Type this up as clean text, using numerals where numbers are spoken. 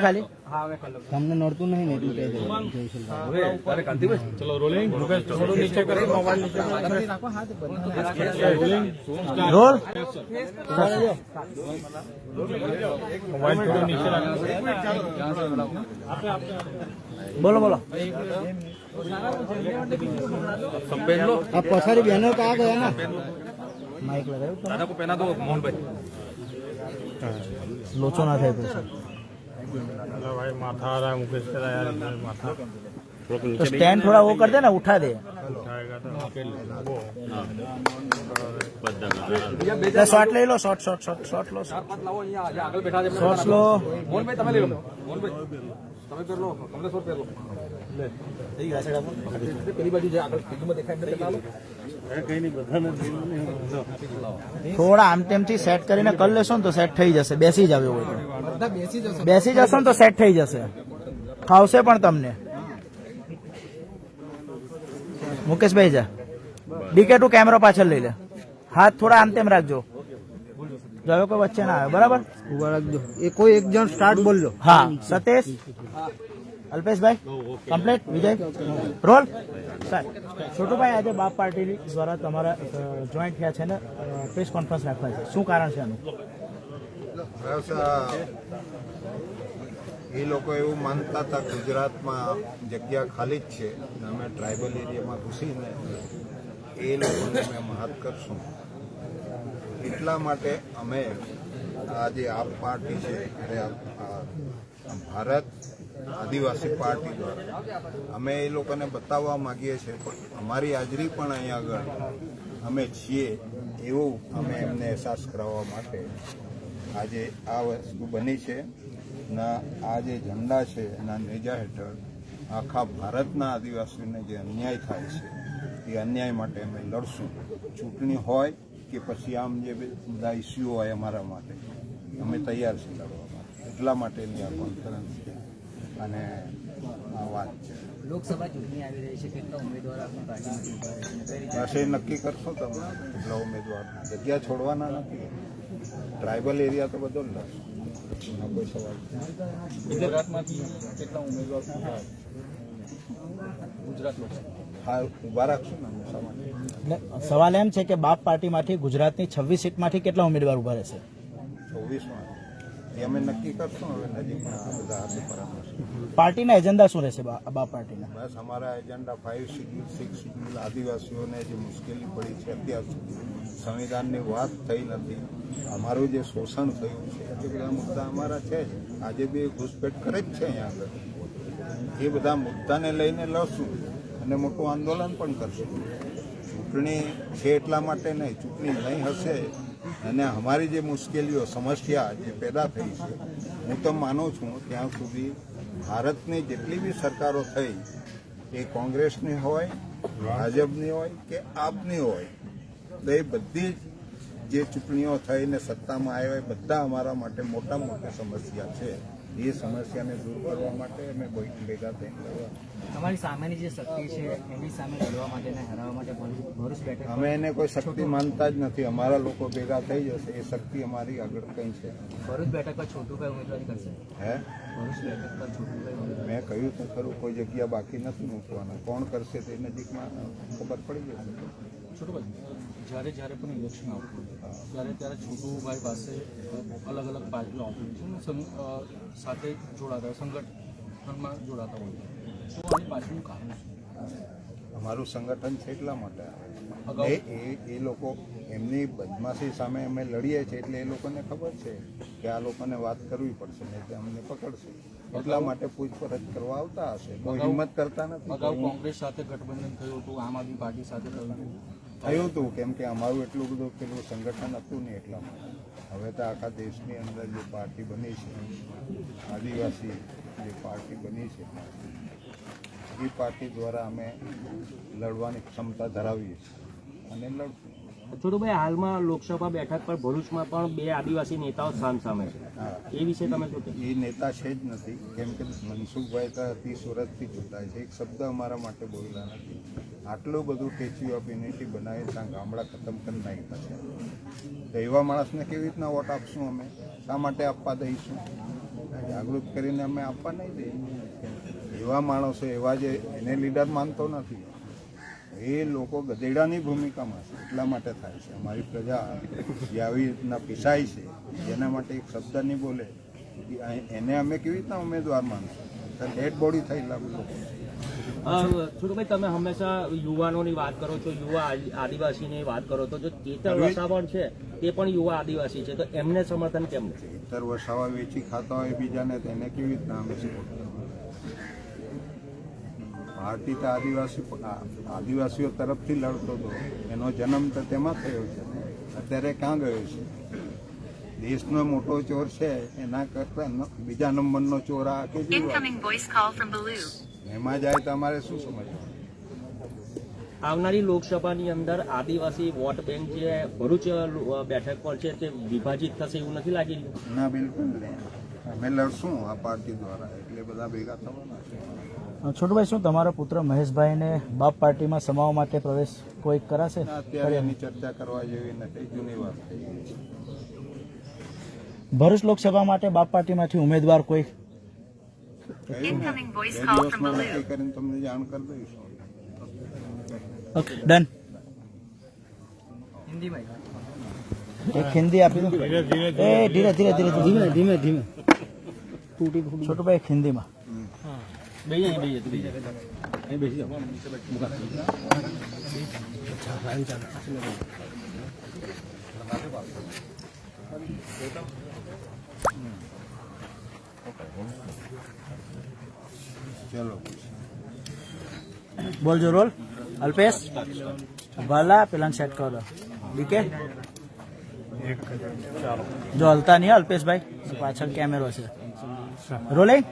ખાલી તમને નડતું નહીં ને એટલું ચલો રોલિંગ થોડું નીચે કરી મોબાઈલ નીચે રોલ મોબાઈલ થોડું નીચે બોલો બોલો सब पहन लो। अब पसारी बहनों का आ गया ना માઇક લગાવ્યું दादा को पहना दो मोहन भाई। લોચો ના થાય પછી भाई माथा आ रहा है मुकेश का यार माथा तो स्टैंड थोड़ा वो कर दे ना उठा दे उठाएगा शॉट ले लो शॉट शॉट शॉट शॉट लो शॉट लो मोहन भाई तमे ले लो मोहन भाई तमे कर लो कमलेश्वर कर लो ले सही है साइड पहली बाजू जे આગળ ફિલ્મમાં દેખાય એટલે ચાલો કઈ નહીં બધાને થોડા આમ તેમથી સેટ કરીને કરી લેશો ને તો સેટ થઈ જશે બેસી જાવ એવું હોય તો બેસી જશો ને તો સેટ થઈ જશે ખાવશે પણ તમને મુકેશભાઈ જા ડીકે ટુ કેમેરો પાછળ લઈ લે હાથ થોડા આમ તેમ રાખજો જો કોઈ વચ્ચે ના આવે બરાબર उबा रख दो ये कोई एक जन स्टार्ट बोल लो હા સतेश અલ્પેશભાઈ કમ્પ્લીટ વિજય રોલ છોટુભાઈ આજે બાપ પાર્ટી દ્વારા તમારા જોઈન્ટ થયા છે ને પ્રેસ કોન્ફરન્સ રાખવા છે શું કારણ છે આનું એ લોકો એવું માનતા હતા ગુજરાતમાં જગ્યા ખાલી જ છે અમે ટ્રાઇબલ એરિયામાં ઘૂસીને એ લોકોને અમે મહાત કરશું એટલા માટે અમે આ જે આપ પાર્ટી છે ભારત આદિવાસી પાર્ટી દ્વારા અમે એ લોકોને બતાવવા માંગીએ છીએ પણ અમારી હાજરી પણ અહીંયા આગળ અમે છીએ એવું અમે એમને અહેસાસ કરાવવા માટે આજે આ વસ્તુ બની છે ના આ જે ઝંડા છે એના નેજા હેઠળ આખા ભારતના આદિવાસીઓને જે અન્યાય થાય છે એ અન્યાય માટે અમે લડશું ચૂંટણી હોય કે પછી આમ જે બધા ઇસ્યુ હોય અમારા માટે અમે તૈયાર છીએ લડવા માટે એટલા માટેની આ કોન્ફરન્સ છે અને આ વાત છે લોકસભા ચૂંટણી આવી રહી છે કેટલા ઉમેદવાર આપની પાર્ટીમાંથી ઉભા રહેશે બસ એ નક્કી કરશો તમે કેટલા ઉમેદવાર જગ્યા છોડવાના નથી ટ્રાઇબલ એરિયા તો બધો લડશું કોઈ સવાલ ગુજરાતમાંથી કેટલા ઉમેદવાર ગુજરાત હા ઊભા રાખશું ને હંમેશા માટે એટલે સવાલ એમ છે કે બાપ પાર્ટીમાંથી ગુજરાતની 26 સીટમાંથી કેટલા ઉમેદવાર ઉભા રહેશે 24માં એ અમે નક્કી કરશું હવે નજીકમાં આ બધા હાથે પરામર્શ પાર્ટીના એજન્ડા શું રહેશે બાપ પાર્ટીના બસ અમારા એજન્ડા 5 શેડ્યુલ 6 શેડ્યુલ આદિવાસીઓને જે મુશ્કેલી પડી છે અત્યાર સુધી સંવિધાનની વાત થઈ નથી અમારું જે શોષણ થયું છે એ બધા મુદ્દા અમારા છે જ આજે બી ઘૂસપેઠ કરે જ છે અહીંયા આગળ એ બધા મુદ્દાને લઈને લડશું અને મોટું આંદોલન પણ કરશું ચૂંટણી છે એટલા માટે નહીં ચૂંટણી નહીં હશે અને અમારી જે મુશ્કેલીઓ સમસ્યા જે પેદા થઈ છે હું તો માનું છું ત્યાં સુધી ભારતની જેટલી બી સરકારો થઈ એ કોંગ્રેસની હોય ભાજપની હોય કે આપની હોય તો એ બધી જે ચૂંટણીઓ થઈને સત્તામાં આવ્યા એ બધા અમારા માટે મોટા મોટી સમસ્યા છે એ સમસ્યાને દૂર કરવા માટે અમે ભેગા થઈને લડવા તમારી સામેની જે શક્તિ છે એની સામે લડવા માટે અને હરાવવા માટે ભરૂચ બેઠક અમે એને કોઈ શક્તિ માનતા જ નથી અમારા લોકો ભેગા થઈ જશે એ શક્તિ અમારી આગળ કંઈ છે ભરૂચ બેઠક પર છોટુભાઈ ઉમેદવારી કરશે હે ભરૂચ બેઠક પર છોટુભાઈ મેં કહ્યું તો ખરું કોઈ જગ્યા બાકી નથી મૂકવાના કોણ કરશે તે નજીકમાં ખબર પડી જશે છોટુભાઈ જ્યારે જ્યારે પણ ઇલેક્શન આવતું ત્યારે ત્યારે છોટુભાઈ પાસે અલગ અલગ પાર્ટીઓ આવતી સાથે જોડાતા હોય સંગઠનમાં જોડાતા હોય તો આની પાછળનું કારણ છે અમારું સંગઠન છે એટલા માટે એ લોકો એમની બદમાશી સામે અમે લડીએ છીએ એટલે એ લોકોને ખબર છે કે આ લોકોને વાત કરવી પડશે નહીં તો અમને પકડશે એટલા માટે પૂછપરછ કરવા આવતા હશે કોઈ હિંમત કરતા અગાઉ નથી કોંગ્રેસ સાથે ગઠબંધન થયું હતું આમ આદમી પાર્ટી સાથે થયું હતું કેમ કે અમારું એટલું બધું પેલું સંગઠન હતું નહીં એટલા માટે હવે તો આખા દેશની અંદર જે પાર્ટી બની છે આદિવાસી જે પાર્ટી બની છે એ પાર્ટી દ્વારા અમે લડવાની ક્ષમતા ધરાવીએ છીએ અને લડશું છોટુભાઈ હાલમાં લોકસભા બેઠક પર ભરૂચમાં પણ બે આદિવાસી નેતાઓ સામે છે એ વિશે તમે શું એ નેતા છે જ નથી કેમ કે મનસુખભાઈ તો 30 વર્ષથી ચૂંટાય છે એક શબ્દ અમારા માટે બોલ્યા નથી આટલું બધું સ્ટેચ્યુ ઓફ યુનિટી બનાવી ત્યાં ગામડા ખતમ કરી નાખ્યા છે તો એવા માણસને કેવી રીતના વોટ આપશું અમે શા માટે આપવા દઈશું જાગૃત કરીને અમે આપવા નહીં દઈએ. એવા માણસો એવા જે એને લીડર માનતો નથી, એ લોકો ગધેડાની ભૂમિકામાં છે, એટલા માટે થાય છે. અમારી પ્રજા જે આવી રીતના પીસાય છે, જેના માટે એક શબ્દ નહીં બોલે, એને અમે કેવી રીતના ઉમેદવાર માનશું? ડેડ બોડી થયેલા લોકો. છોટુભાઈ, તમે હંમેશા યુવાનોની વાત કરો છો, યુવા આદિવાસીની વાત કરો તો જો ચેતર વસાવણ છે તે પણ યુવા આદિવાસી છે, તો એમને સમર્થન કેમ નથી? ખેતર વસાવા વેચી ખાતા હોય બીજાને, તેને કેવી રીતના અમે સપોર્ટ કરવો? પાર્ટી તો આદિવાસીઓ તરફથી લડતો હતો, એનો જન્મ તો તેમાં થયો છે ને. અત્યારે ક્યાં ગયો છે? દેશનો મોટો ચોર છે, એના કરતા બીજા નંબરનો ચોર આ કે એમાં જાય તો અમારે શું સમજવાનું? આવનારી લોકસભાની અંદર આદિવાસી વોટ બેંક જે ભરૂચ બેઠક પર છે તે વિભાજિત થશે એવું નથી લાગી રહ્યું? ના, બિલકુલ નહીં. અમે લડશું આ પાર્ટી દ્વારા, એટલે બધા ભેગા થવાના છે. છોટુભાઈ, શું તમારા પુત્ર મહેશભાઈને બાપ પાર્ટીમાં સમાવવા માટે પ્રવેશ કોઈ કરાશે? અત્યારે એની ચર્ચા કરવા જેવી નથી, જૂની વાત થઈ ગઈ છે. ભરૂચ લોકસભા માટે બાપ પાર્ટીમાંથી ઉમેદવાર કોઈ? બે દિવસમાં નક્કી કરીને તમને જાણ કરી દઈશું. Okay, done. हिंदी में એક હિન્દી આપી દો. એ ધીરે ધીરે ધીરે ધીમે ધીમે ધીમે તૂટી ફૂટી છોટુભાઈ, એક હિન્દીમાં. ચલો. બોલજો. રોલ. અલ્પેશ વાલા, પેલા સેટ કરો. ડીકે જો હલતા નહીં અલ્પેશભાઈ, પાછળ કેમેરો છે. રોલિંગ.